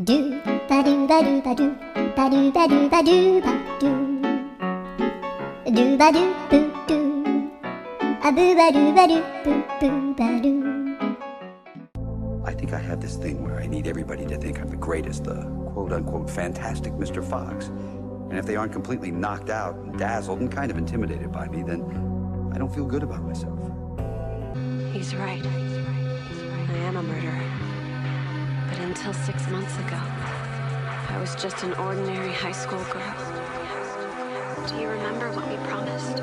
Do ba do ba do ba do ba do ba do ba do ba do ba do boo do a boo ba do boo boo ba do. I think I have this thing where I need everybody to think I'm the greatest, the quote-unquote fantastic Mr. Fox. And if they aren't completely knocked out and dazzled and kind of intimidated by me, then I don't feel good about myself. He's right. I am a murderer. But until 6 months ago, I was just an ordinary high school girl. Do you remember what we promised?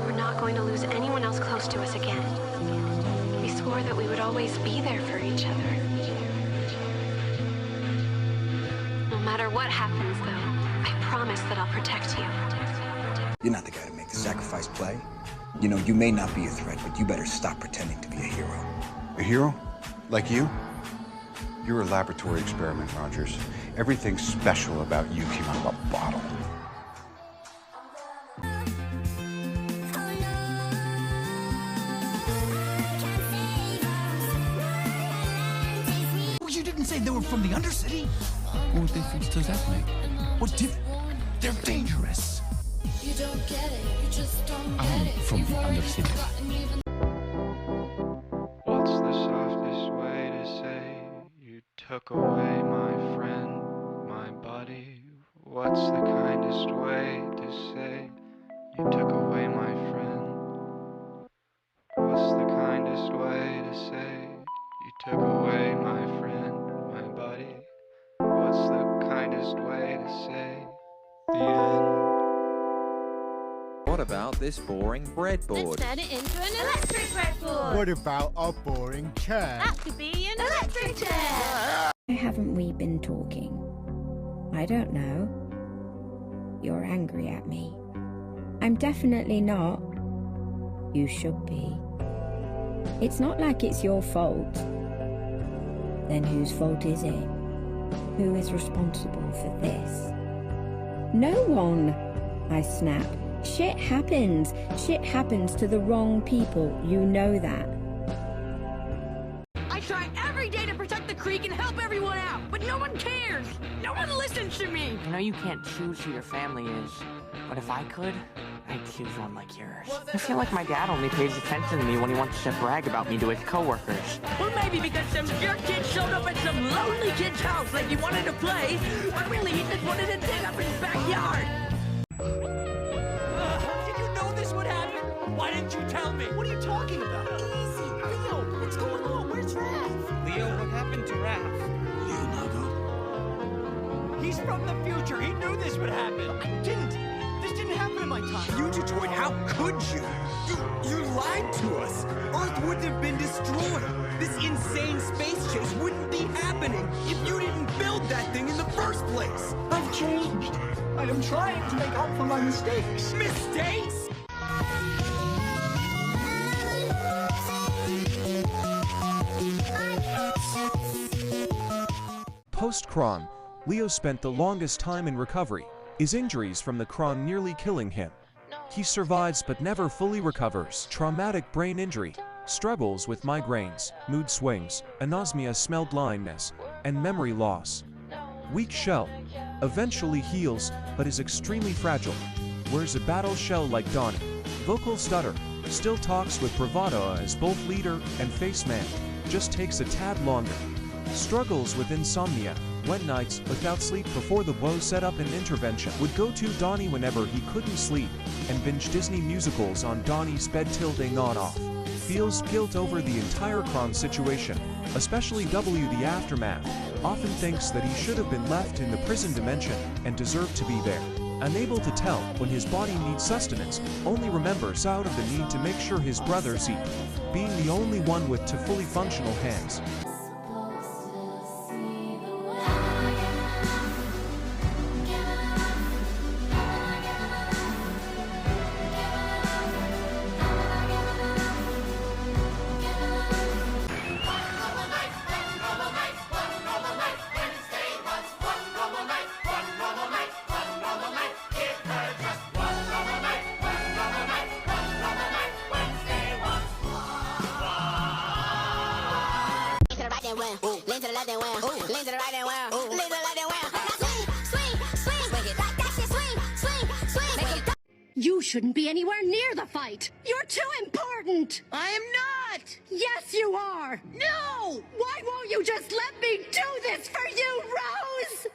We're not going to lose anyone else close to us again. We swore that we would always be there for each other. No matter what happens, though, I promise that I'll protect you. You're not the guy to make the sacrifice play. You know, you may not be a threat, but you better stop pretending to be a hero. A hero? Like you? You're a laboratory experiment, Rogers. Everything special about you came out of a bottle. Well, you didn't say they were from the Undercity. What difference does that make? What they're dangerous. I'm from the Undercity. What's the softest way to say you took away my friend, my buddy? What's the kindest way to say you took away my friend? What's the kindest way to say you took away my friend, my buddy? What's the kindest way to say the end? What about this boring breadboard? Let's turn it into an electric breadboard. What about a boring chair? That could be an electric chair. Why haven't we been talking? I don't know. You're angry at me. I'm definitely not. You should be. It's not like it's your fault. Then whose fault is it? Who is responsible for this? No one, I snap. Shit happens. Shit happens to the wrong people. You know that. I try every day to protect the creek and help everyone out, but no one cares. No one listens to me. I know you can't choose who your family is, but if I could, I'd choose one like yours. I feel like my dad only pays attention to me when he wants to brag about me to his coworkers. Well, maybe because some jerk kid showed up at some lonely kid's house like he wanted to play, but really he just wanted to dig up his backyard. Did you know this would happen? Why didn't you tell me? What are you talking about? Easy. Leo, what's going on? Where's Raph? Leo, what happened to Raph? He's from the future. He knew this would happen. I didn't. This didn't happen in my time. Fugitoid, how could you? You lied to us. Earth wouldn't have been destroyed. This insane space chase wouldn't be happening if you didn't build that thing in the first place. I've changed. I am trying to make up for my mistakes. Mistakes? Post-Kron, Leo spent the longest time in recovery, his injuries from the Kron nearly killing him. He survives but never fully recovers. Traumatic brain injury, struggles with migraines, mood swings, anosmia, smell blindness, and memory loss. Weak shell, eventually heals but is extremely fragile. Wears a battle shell like Donnie. Vocal stutter, still talks with bravado as both leader and face man, just takes a tad longer. Struggles with insomnia, wet nights without sleep before the woe set up an intervention. Would go to Donnie whenever he couldn't sleep, and binge Disney musicals on Donnie's bed till they on off. Feels guilt over the entire Kron situation, especially the aftermath. Often thinks that he should have been left in the prison dimension and deserved to be there. Unable to tell when his body needs sustenance, only remembers out of the need to make sure his brothers eat, being the only one with two fully functional hands. Lean to the left and well. Lean to the right and well. Lean to the left and well. Now swing, swing, swing. Swing it like that shit. Swing, swing, swing. Make it go. You shouldn't be anywhere near the fight. You're too important. I am not. Yes, you are. No. Why won't you just let me do this for you, Rose?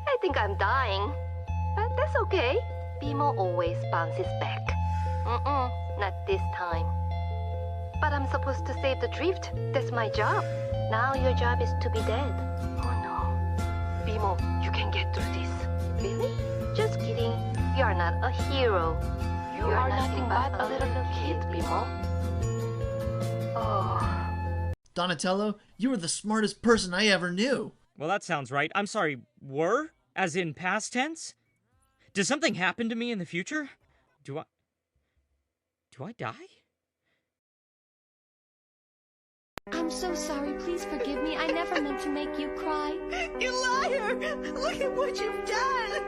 I think I'm dying. But that's okay. Bimo always bounces back. Not this time. But I'm supposed to save the drift. That's my job. Now your job is to be dead. Oh no. Bimo, you can get through this. Really? Just kidding. You are not a hero. You are nothing but a little kid, Bimo. Oh. Donatello, you were the smartest person I ever knew. Well, that sounds right. I'm sorry, were? As in past tense? Does something happen to me in the future? Do I die? I'm so sorry. Please forgive me. I never meant to make you cry. You liar! Look at what you've done!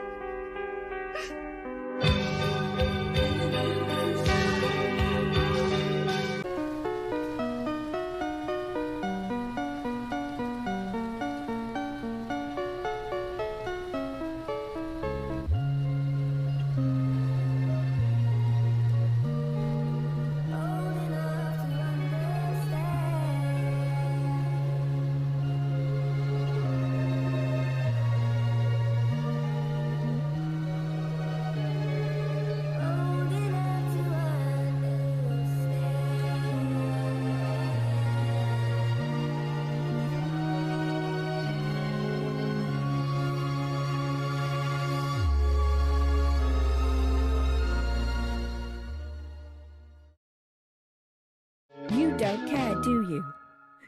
You don't care, do you?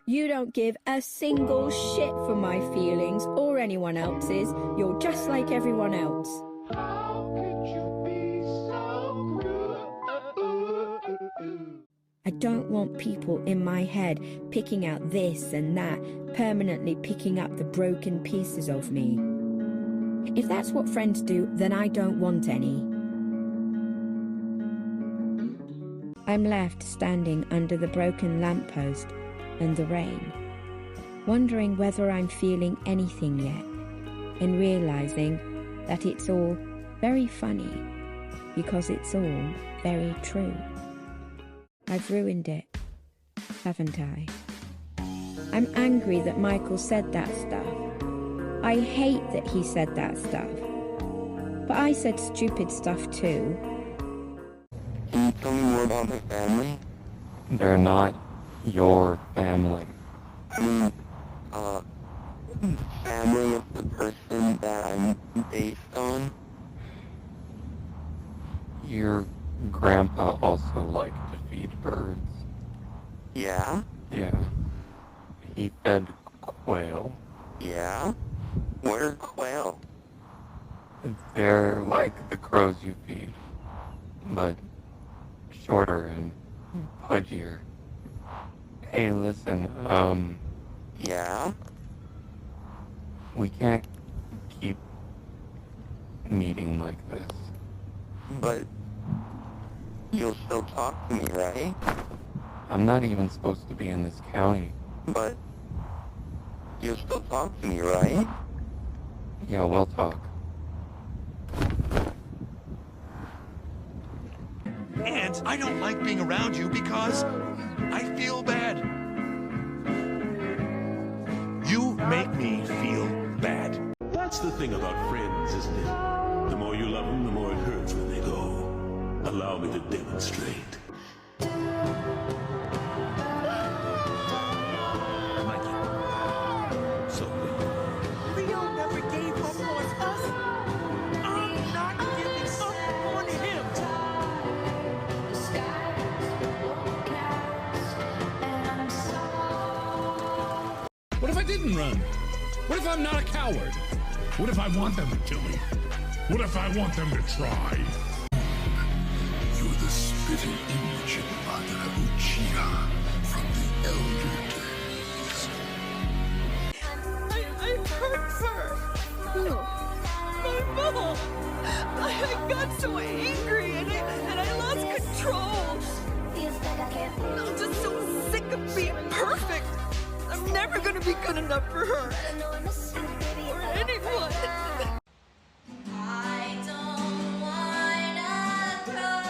You don't give a single shit for my feelings or anyone else's. You're just like everyone else. How could you be so cruel? I don't want people in my head picking out this and that, permanently picking up the broken pieces of me. If that's what friends do, then I don't want any. I'm left standing under the broken lamppost and the rain, wondering whether I'm feeling anything yet, and realizing that it's all very funny because it's all very true. I've ruined it, haven't I? I'm angry that Michael said that stuff. I hate that he said that stuff. But I said stupid stuff too. Can you tell me more about my family? They're not your family. I mean, family of the person that I'm based on? Your grandpa also liked to feed birds. Yeah? Yeah. He fed quail. Yeah? What are quail? They're like the crows you feed, but shorter and pudgier. Hey, listen, yeah? We can't keep meeting like this. But you'll still talk to me, right? I'm not even supposed to be in this county. But you'll still talk to me, right? Yeah, we'll talk. And I don't like being around you because I feel bad. You make me feel bad. That's the thing about friends, isn't it? The more you love them, the more it hurts when they go. Allow me to demonstrate. Leo never gave up on us. I'm not giving up on him. What if I didn't run? What if I'm not a coward? What if I want them to kill me? What if I want them to try? You're the spitting image of Madara Uchiha from the Elder Days. I hurt her. Who? My mom. I got so angry and I lost control. I'm just so sick of being perfect. I'm never gonna be good enough for her. Or anyone. I don't wanna grow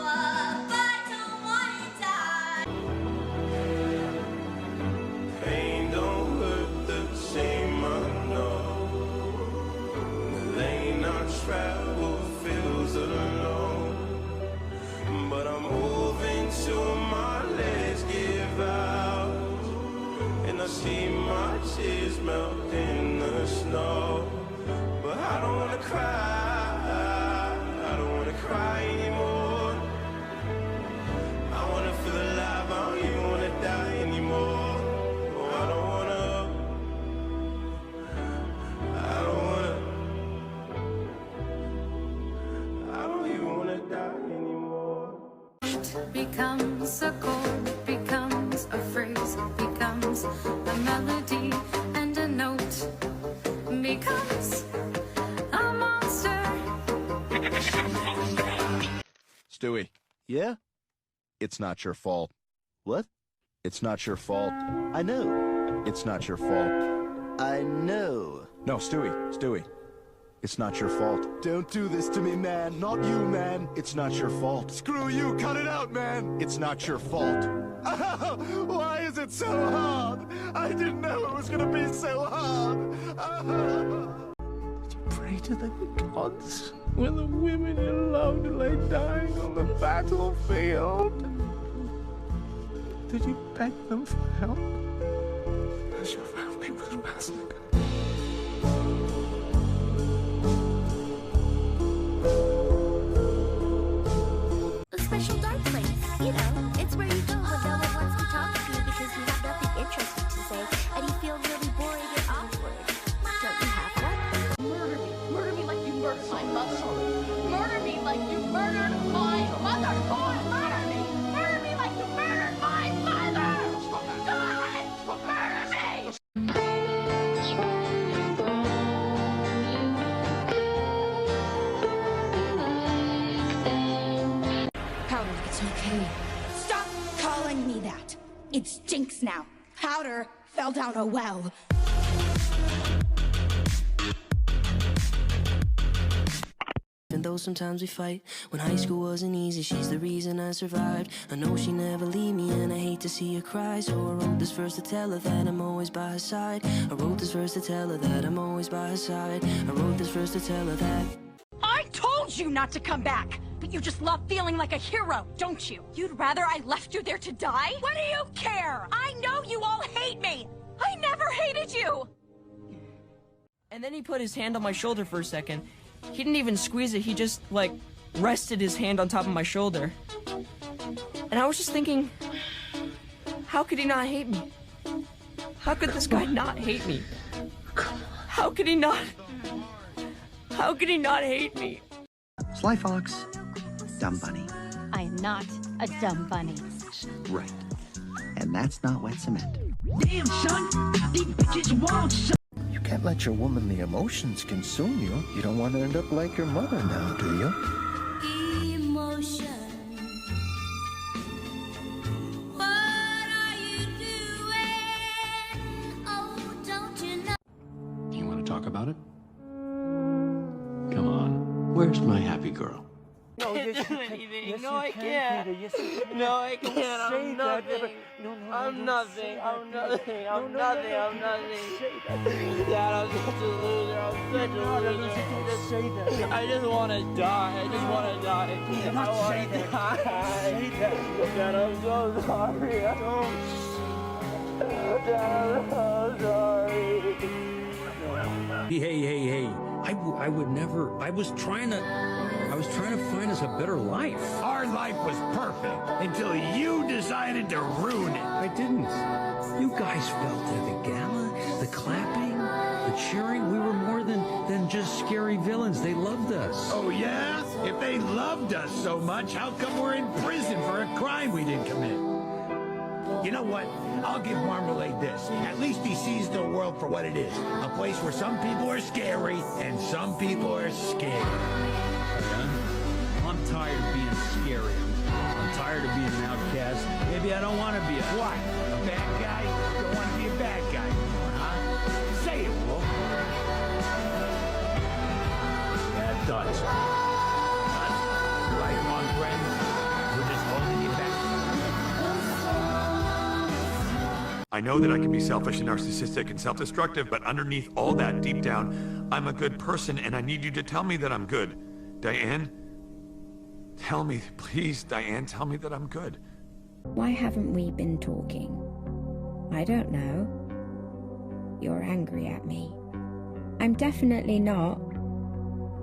up. I don't wanna die. Pain don't hurt the same, I know. The lane I travel feels alone. But I'm moving till my legs give out. And I see my tears melt in the snow. But I don't wanna cry. I don't wanna cry anymore. I wanna feel alive. I don't even wanna die anymore. Oh, I don't wanna. I don't even wanna die anymore. Becomes a chord, becomes a phrase, becomes a melody and a note, becomes a monster. Stewie. Yeah? It's not your fault. What? It's not your fault. I know. It's not your fault. I know. No, Stewie. It's not your fault. Don't do this to me, man. Not you, man. It's not your fault. Screw you. Cut it out, man. It's not your fault. Oh, why is it so hard? I didn't know it was gonna be so hard. Did you pray to the gods when the women you loved lay dying on the battlefield? Did you beg them for help? As your family was massacred. A special dark place. You know, it's where you go when no one wants to talk to you because you have nothing interesting to say and you feel really boring and awkward. Don't you have one? Murder me. Murder me like you murdered my mother. Murder me like you murdered my mother. Go on, murder me. Murder me like you murdered my mother. Go ahead, murder me. Powder, it's okay. Stop calling me that. It's Jinx now. Powder fell down a well. Even though sometimes we fight, when high school wasn't easy, she's the reason I survived. I know she never leave me and I hate to see her cry, so I wrote this verse to tell her that I'm always by her side. I wrote this verse to tell her that I'm always by her side. I wrote this verse to tell her that I told you not to come back, but you just love feeling like a hero, don't you? You'd rather I left you there to die? What do you care? I know you all hate me. I never hated you. And then he put his hand on my shoulder for a second. He didn't even squeeze it, he just, like, rested his hand on top of my shoulder. And I was just thinking, how could he not hate me? How could this guy not hate me? How could he not? How could he not hate me? Sly Fox, dumb bunny. I am not a dumb bunny. Right. And that's not wet cement. Damn, son, these bitches won't. You can't let your womanly emotions consume you. You don't want to end up like your mother now, do you? Emotion. What are you doing? Oh, don't you know? You want to talk about it? Come on. Where's my happy girl? No, yes, you can. Yes, no, I can't. Peter. Yes, you can. No, I can't. I'm nothing. I'm nothing. I'm nothing. I'm nothing. I'm nothing. Dad, I'm such a loser. I'm such a loser. I just want to die. I just want to die. I want to die. Dad, I'm so sorry. Dad, I'm so sorry. Hey. I I would never. I was trying to find us a better life. Our life was perfect until you decided to ruin it. I didn't. You guys felt it. The gala, the clapping, the cheering. We were more than just scary villains. They loved us. Oh, yeah? If they loved us so much, how come we're in prison for a crime we didn't commit? You know what? I'll give Marmalade this. At least he sees the world for what it is. A place where some people are scary and some people are scared. I'm tired of being scary. I'm tired of being an outcast. Maybe I don't want to be a... What? A bad guy? You don't want to be a bad guy, huh? Say it, Wolf. Yeah, it does. Right on, friends. We're just holding you back. I know that I can be selfish and narcissistic and self-destructive, but underneath all that, deep down, I'm a good person, and I need you to tell me that I'm good. Diane? Tell me, please, Diane, tell me that I'm good. Why haven't we been talking? I don't know. You're angry at me. I'm definitely not.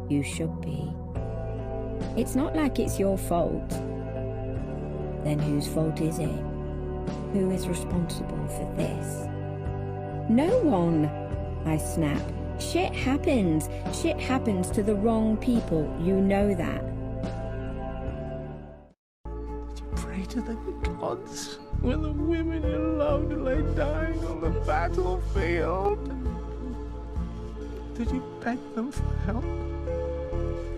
You should be. It's not like it's your fault. Then whose fault is it? Who is responsible for this? No one, I snap. Shit happens. Shit happens to the wrong people. You know that. Pray to the gods when the women you loved lay dying on the battlefield. Did you beg them for help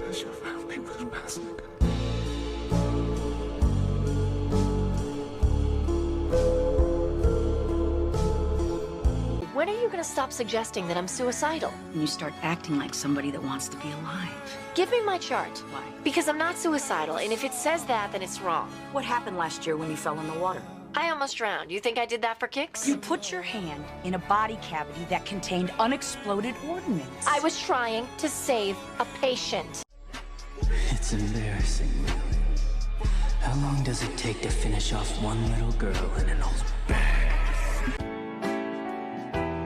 as your family was massacred? When are you gonna stop suggesting that I'm suicidal? When you start acting like somebody that wants to be alive. Give me my chart. Why? Because I'm not suicidal, and if it says that, then it's wrong. What happened last year when you fell in the water? I almost drowned. You think I did that for kicks? You put your hand in a body cavity that contained unexploded ordnance. I was trying to save a patient. It's embarrassing, really. How long does it take to finish off one little girl in an old bag?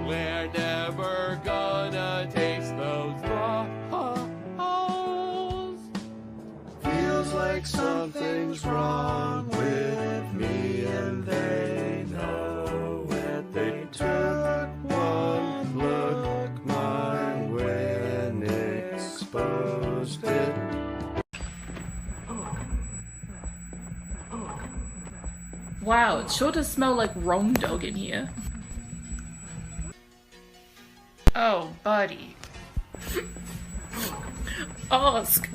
We're never gonna taste those balls. Feels like something's wrong with me, and they know it. They took one look my way and exposed it. Wow, it sure does smell like Rome dog in here. Oh, buddy. Ask.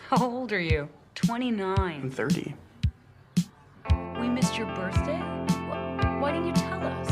How old are you? 29. I'm 30. We missed your birthday? Why didn't you tell us?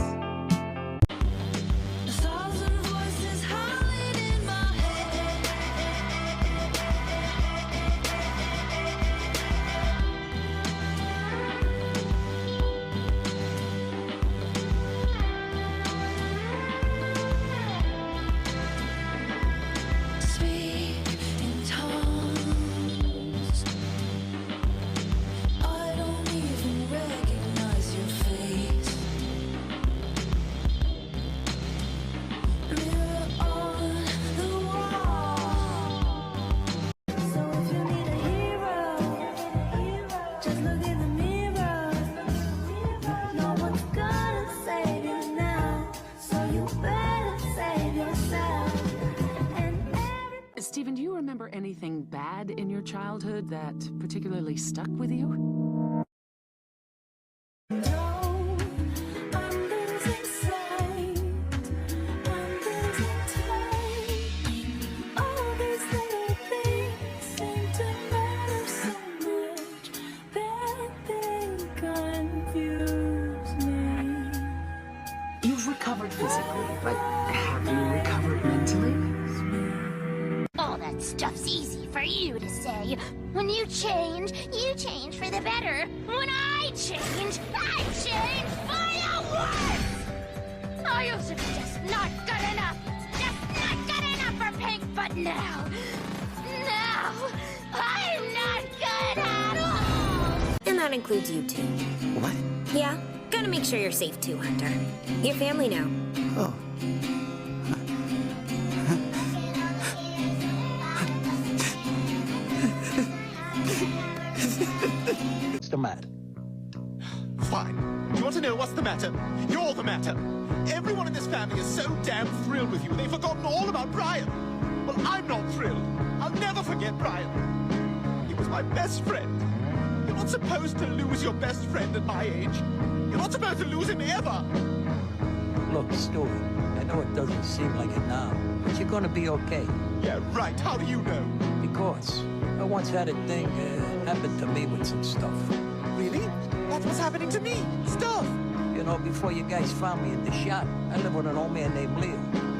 Stephen, do you remember anything bad in your childhood that particularly stuck with you? You've recovered physically, but have you recovered mentally? All that stuff's easy for you to say. When you change for the better. When I change for the worse! I used to be just not good enough. Just not good enough for Pink, but now I'm not good enough! That includes you too. What? Yeah, gotta make sure you're safe too, Hunter. Your family now. Oh. What's the matter? Fine. You want to know what's the matter? You're the matter. Everyone in this family is so damn thrilled with you, they've forgotten all about Brian. Well, I'm not thrilled. I'll never forget Brian. He was my best friend. You're not supposed to lose your best friend at my age. You're not supposed to lose him ever. Look, Stuart, I know it doesn't seem like it now, but you're gonna be okay. Yeah, right. How do you know? Because I once had a thing happen to me with some stuff. Really? That's what's happening to me. Stuff. You know, before you guys found me in the shop, I lived with an old man named Leo.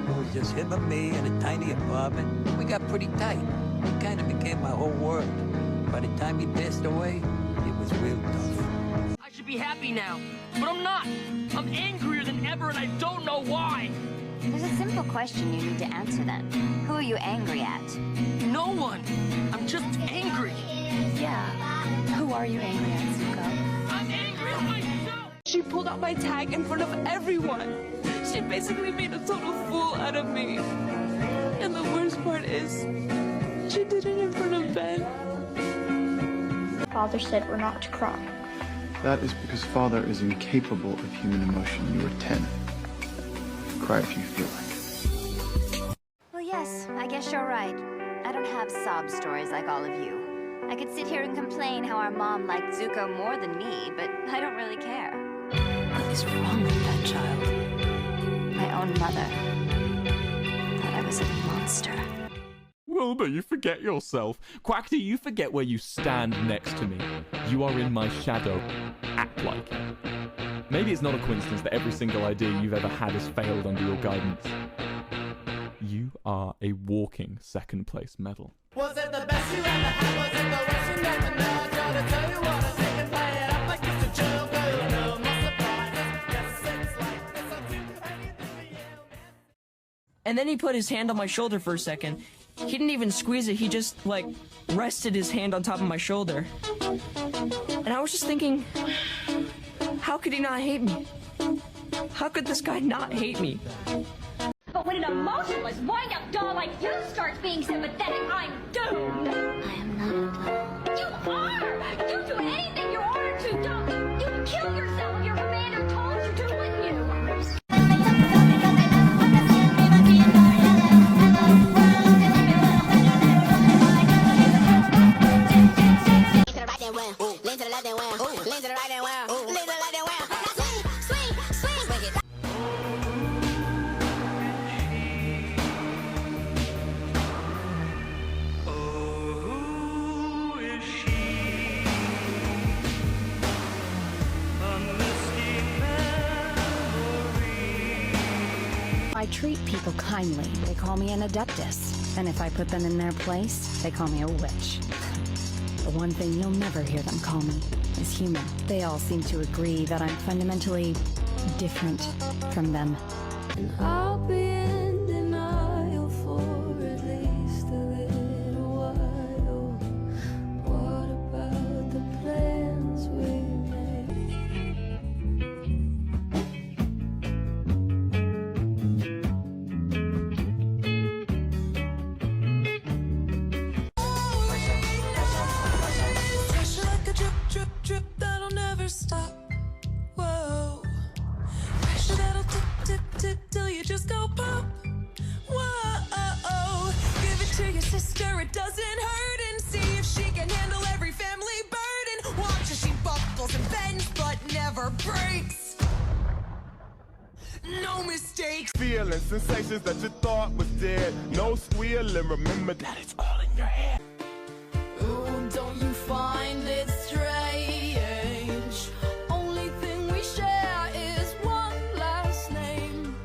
It was just him and me in a tiny apartment. We got pretty tight. He kind of became my whole world. By the time he passed away, it was real tough. I should be happy now, but I'm not. I'm angrier than ever, and I don't know why. There's a simple question you need to answer then. Who are you angry at? No one. I'm just angry. Yeah. Who are you angry at, Zuko? I'm angry at myself! She pulled out my tag in front of everyone. She basically made a total fool out of me. And the worst part is, she did it in front of Ben. Father said we're not to cry. That is because Father is incapable of human emotion. You are 10. Cry if you feel like it. Well, yes, I guess you're right. I don't have sob stories like all of you. I could sit here and complain how our mom liked Zuko more than me, but I don't really care. What is wrong with that child? My own mother thought I was a monster. Wilbur, you forget yourself. Quackity, you forget where you stand next to me. You are in my shadow. Act like it. Maybe it's not a coincidence that every single idea you've ever had has failed under your guidance. You are a walking second-place medal. Was it the best you ever had? Was it the worst you never know? I try to tell you what I think and play it up like it's a joke. Oh, you know, no surprises. Yes, it's like this. I'll do anything for you. And then he put his hand on my shoulder for a second. He didn't even squeeze it, he just, like, rested his hand on top of my shoulder. And I was just thinking, how could he not hate me? How could this guy not hate me? But when an emotionless, wind-up doll like you starts being sympathetic, I'm doomed! I am not a doll. You are! You do anything you're ordered to, don't! You'd kill yourself if your commander told you to, wouldn't you? I treat people kindly. They call me an adeptus. And if I put them in their place, they call me a witch. The one thing you'll never hear them call me is human. They all seem to agree that I'm fundamentally different from them. And I'll be in denial for at least a little while. What about the plans we made? Pressure like a drip, drip, drip that'll never stop. Whoa. Pressure that'll tip, tip, tip till you just go pop. Whoa. Give it to your sister, it doesn't hurt, and see if she can handle every family burden. Watch as she buckles and bends, but never breaks. No mistakes. Feeling sensations that you thought was dead. No squealing, remember that it's all in your head. Ooh, don't you find it strange? Only thing we share is one last name.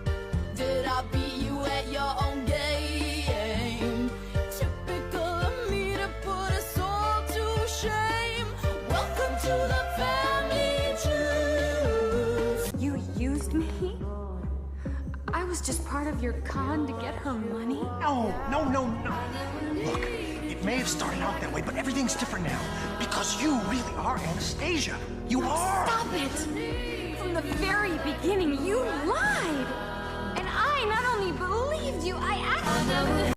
Did I beat you at your own game? Typical of me to put us all to shame. Welcome to the family tree. You used me? I was just part of your con to get her money? No. Look, it may have started out that way, but everything's different now. Because you really are Anastasia. You are! Stop it! From the very beginning, you lied! And I not only believed you, I actually...